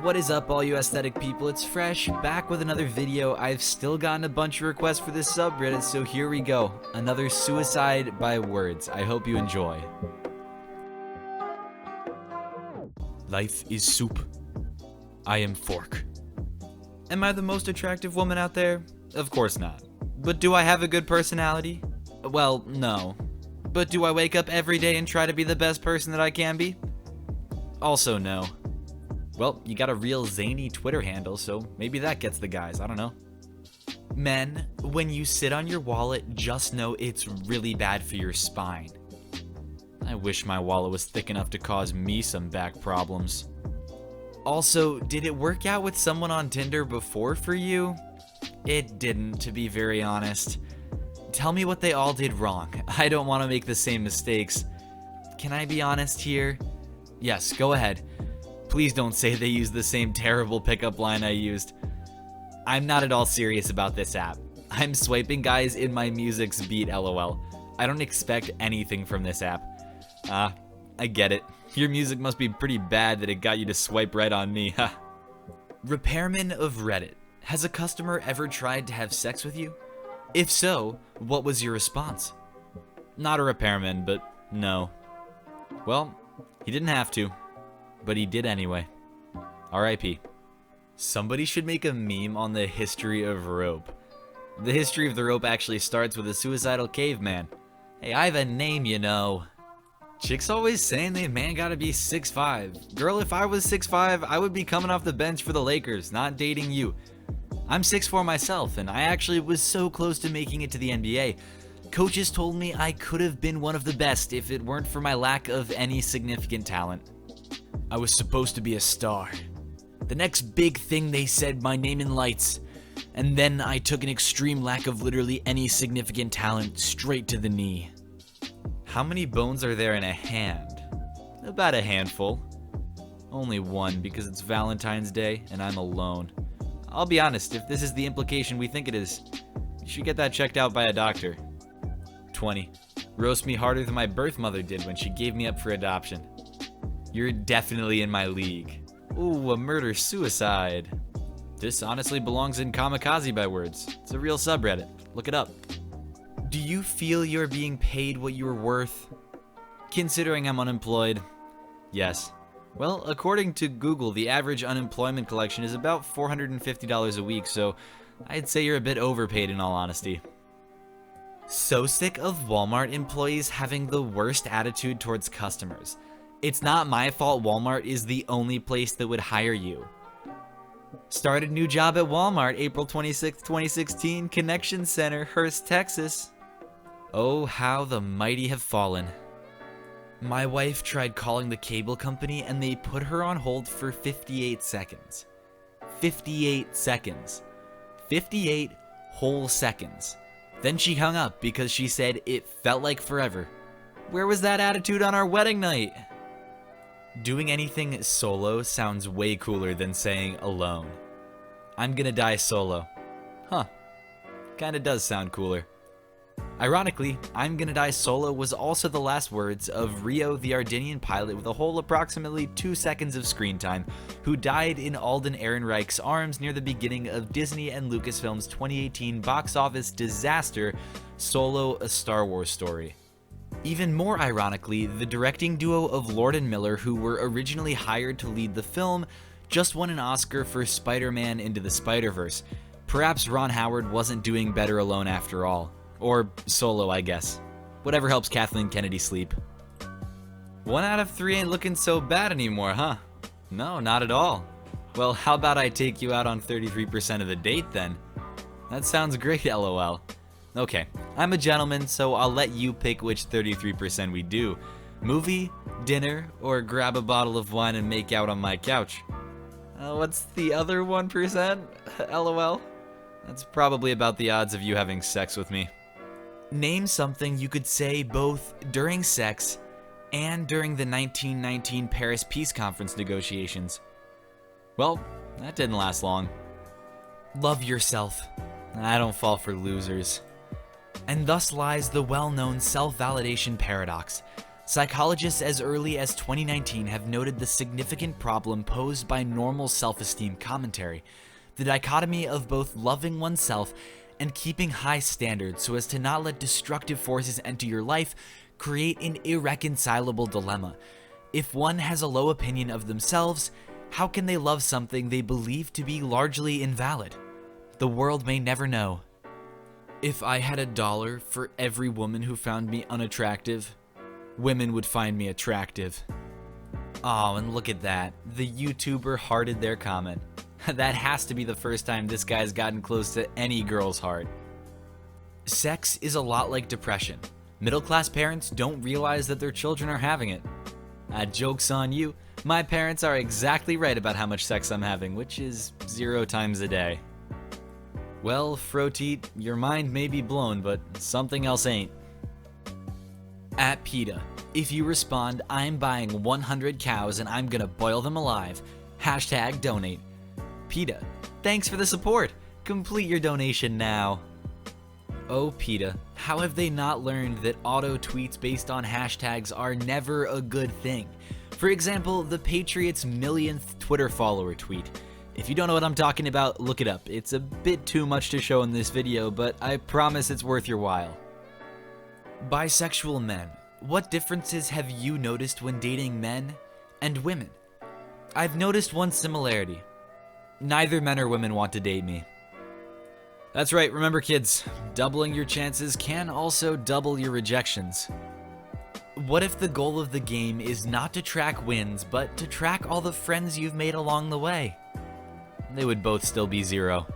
What is up, all you aesthetic people? It's Fresh, back with another video. I've still gotten a bunch of requests for this subreddit, so here we go. Another Suicide by Words. I hope you enjoy. Life is soup. I am fork. Am I the most attractive woman out there? Of course not. But do I have a good personality? Well, no. But do I wake up every day and try to be the best person that I can be? Also no. Well, you got a real zany Twitter handle, so maybe that gets the guys, I don't know. Men, when you sit on your wallet, just know it's really bad for your spine. I wish my wallet was thick enough to cause me some back problems. Also, did it work out with someone on Tinder before for you? It didn't, to be very honest. Tell me what they all did wrong. I don't want to make the same mistakes. Can I be honest here? Yes, go ahead. Please don't say they used the same terrible pickup line I used. I'm not at all serious about this app. I'm swiping guys in my music's beat, lol. I don't expect anything from this app. I get it. Your music must be pretty bad that it got you to swipe right on me, ha. Repairman of Reddit. Has a customer ever tried to have sex with you? If so, what was your response? Not a repairman, but no. Well, he didn't have to. But he did anyway. R.I.P. Somebody should make a meme on the history of rope. The history of the rope actually starts with a suicidal caveman. Hey, I have a name, you know. Chicks always saying they man gotta be 6'5". Girl, if I was 6'5", I would be coming off the bench for the Lakers, not dating you. I'm 6'4" myself, and I actually was so close to making it to the NBA. Coaches told me I could have been one of the best if it weren't for my lack of any significant talent. I was supposed to be a star. The next big thing, they said my name in lights. And then I took an extreme lack of literally any significant talent straight to the knee. How many bones are there in a hand? About a handful. Only one, because it's Valentine's Day and I'm alone. I'll be honest, if this is the implication we think it is, you should get that checked out by a doctor. 20. Roast me harder than my birth mother did when she gave me up for adoption. You're definitely in my league. Ooh, a murder-suicide. This honestly belongs in Kamikaze by Words. It's a real subreddit. Look it up. Do you feel you're being paid what you're worth? Considering I'm unemployed, yes. Well, according to Google, the average unemployment collection is about $450 a week, so I'd say you're a bit overpaid in all honesty. So sick of Walmart employees having the worst attitude towards customers. It's not my fault Walmart is the only place that would hire you. Started new job at Walmart April 26, 2016, Connection Center, Hearst, Texas. Oh, how the mighty have fallen. My wife tried calling the cable company and they put her on hold for 58 seconds. 58 seconds. 58 whole seconds. Then she hung up because she said it felt like forever. Where was that attitude on our wedding night? Doing anything solo sounds way cooler than saying alone. I'm gonna die solo. Huh. Kinda does sound cooler. Ironically, I'm gonna die solo was also the last words of Rio the Ardennian pilot with a whole approximately 2 seconds of screen time, who died in Alden Ehrenreich's arms near the beginning of Disney and Lucasfilm's 2018 box office disaster, Solo: A Star Wars Story. Even more ironically, the directing duo of Lord and Miller, who were originally hired to lead the film, just won an Oscar for Spider-Man Into the Spider-Verse. Perhaps Ron Howard wasn't doing better alone after all. Or solo, I guess. Whatever helps Kathleen Kennedy sleep. 1 out of 3 ain't looking so bad anymore, huh? No, not at all. Well, how about I take you out on 33% of the date then? That sounds great, lol. Okay, I'm a gentleman, so I'll let you pick which 33% we do. Movie, dinner, or grab a bottle of wine and make out on my couch. What's the other 1%? LOL. That's probably about the odds of you having sex with me. Name something you could say both during sex and during the 1919 Paris Peace Conference negotiations. Well, that didn't last long. Love yourself. I don't fall for losers. And thus lies the well-known self-validation paradox. Psychologists as early as 2019 have noted the significant problem posed by normal self-esteem commentary, the dichotomy of both loving oneself and keeping high standards so as to not let destructive forces enter your life create an irreconcilable dilemma. If one has a low opinion of themselves, how can they love something they believe to be largely invalid? The world may never know. If I had $1 for every woman who found me unattractive, women would find me attractive. Oh, and look at that. The YouTuber hearted their comment. That has to be the first time this guy's gotten close to any girl's heart. Sex is a lot like depression. Middle-class parents don't realize that their children are having it. Joke's on you. My parents are exactly right about how much sex I'm having, which is 0 times a day. Well, Froteet, your mind may be blown, but something else ain't. At PETA, if you respond, I'm buying 100 cows and I'm gonna boil them alive, #donate. PETA, thanks for the support. Complete your donation now. Oh PETA, how have they not learned that auto tweets based on hashtags are never a good thing? For example, the Patriots' millionth Twitter follower tweet. If you don't know what I'm talking about, look it up. It's a bit too much to show in this video, but I promise it's worth your while. Bisexual men, what differences have you noticed when dating men and women? I've noticed one similarity. Neither men or women want to date me. That's right, remember kids, doubling your chances can also double your rejections. What if the goal of the game is not to track wins, but to track all the friends you've made along the way? They would both still be 0.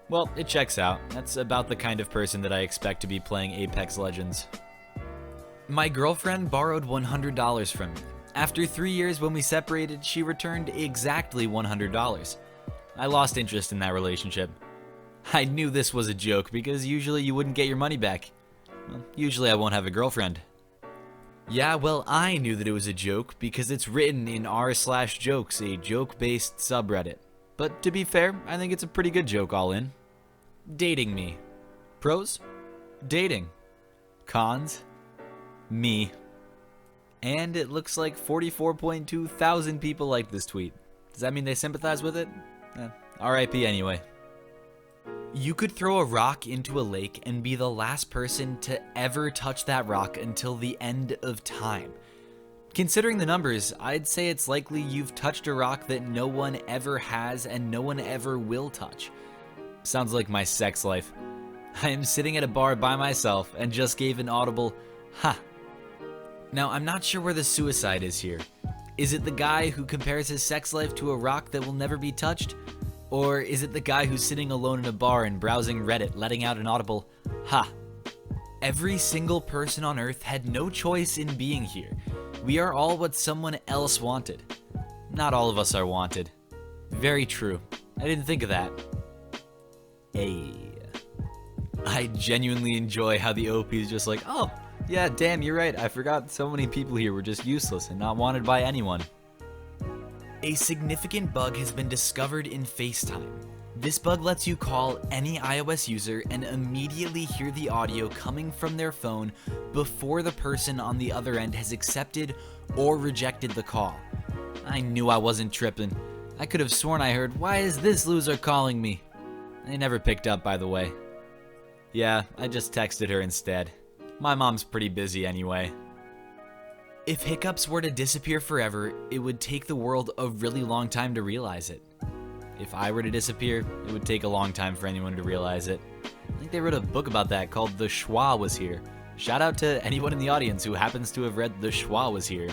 Well, it checks out. That's about the kind of person that I expect to be playing Apex Legends. My girlfriend borrowed $100 from me. After 3 years when we separated, she returned exactly $100. I lost interest in that relationship. I knew this was a joke because usually you wouldn't get your money back. Well, usually I won't have a girlfriend. Yeah, well, I knew that it was a joke because it's written in r/jokes, a joke-based subreddit. But to be fair, I think it's a pretty good joke all in. Dating me. Pros? Dating. Cons? Me. And it looks like 44.2 thousand people like this tweet. Does that mean they sympathize with it? RIP anyway. You could throw a rock into a lake and be the last person to ever touch that rock until the end of time. Considering the numbers, I'd say it's likely you've touched a rock that no one ever has and no one ever will touch. Sounds like my sex life. I am sitting at a bar by myself and just gave an audible, ha. Now, I'm not sure where the suicide is here. Is it the guy who compares his sex life to a rock that will never be touched? Or is it the guy who's sitting alone in a bar and browsing Reddit, letting out an audible, ha? Every single person on Earth had no choice in being here. We are all what someone else wanted. Not all of us are wanted. Very true. I didn't think of that. Hey. I genuinely enjoy how the OP is just like, oh, yeah, damn, you're right. I forgot so many people here were just useless and not wanted by anyone. A significant bug has been discovered in FaceTime. This bug lets you call any iOS user and immediately hear the audio coming from their phone before the person on the other end has accepted or rejected the call. I knew I wasn't tripping. I could have sworn I heard, "Why is this loser calling me?" They never picked up, by the way. Yeah, I just texted her instead. My mom's pretty busy anyway. If hiccups were to disappear forever, it would take the world a really long time to realize it. If I were to disappear, it would take a long time for anyone to realize it. I think they wrote a book about that called The Schwa Was Here. Shout out to anyone in the audience who happens to have read The Schwa Was Here.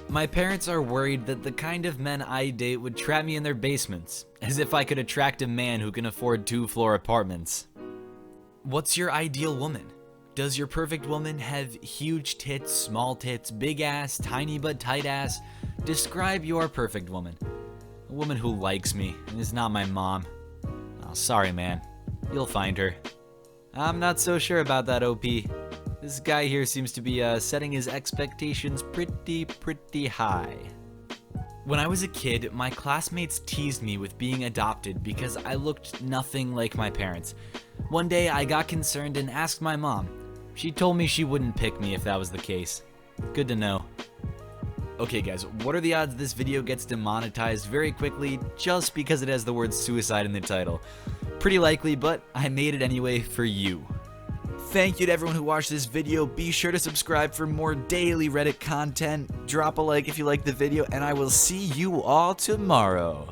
My parents are worried that the kind of men I date would trap me in their basements, as if I could attract a man who can afford 2-floor apartments. What's your ideal woman? Does your perfect woman have huge tits, small tits, big ass, tiny but tight ass? Describe your perfect woman. A woman who likes me and is not my mom. Oh, sorry, man. You'll find her. I'm not so sure about that, OP. This guy here seems to be setting his expectations pretty high. When I was a kid, my classmates teased me with being adopted because I looked nothing like my parents. One day, I got concerned and asked my mom. She told me she wouldn't pick me if that was the case. Good to know. Okay guys, what are the odds this video gets demonetized very quickly just because it has the word suicide in the title? Pretty likely, but I made it anyway for you. Thank you to everyone who watched this video. Be sure to subscribe for more daily Reddit content. Drop a like if you liked the video, and I will see you all tomorrow.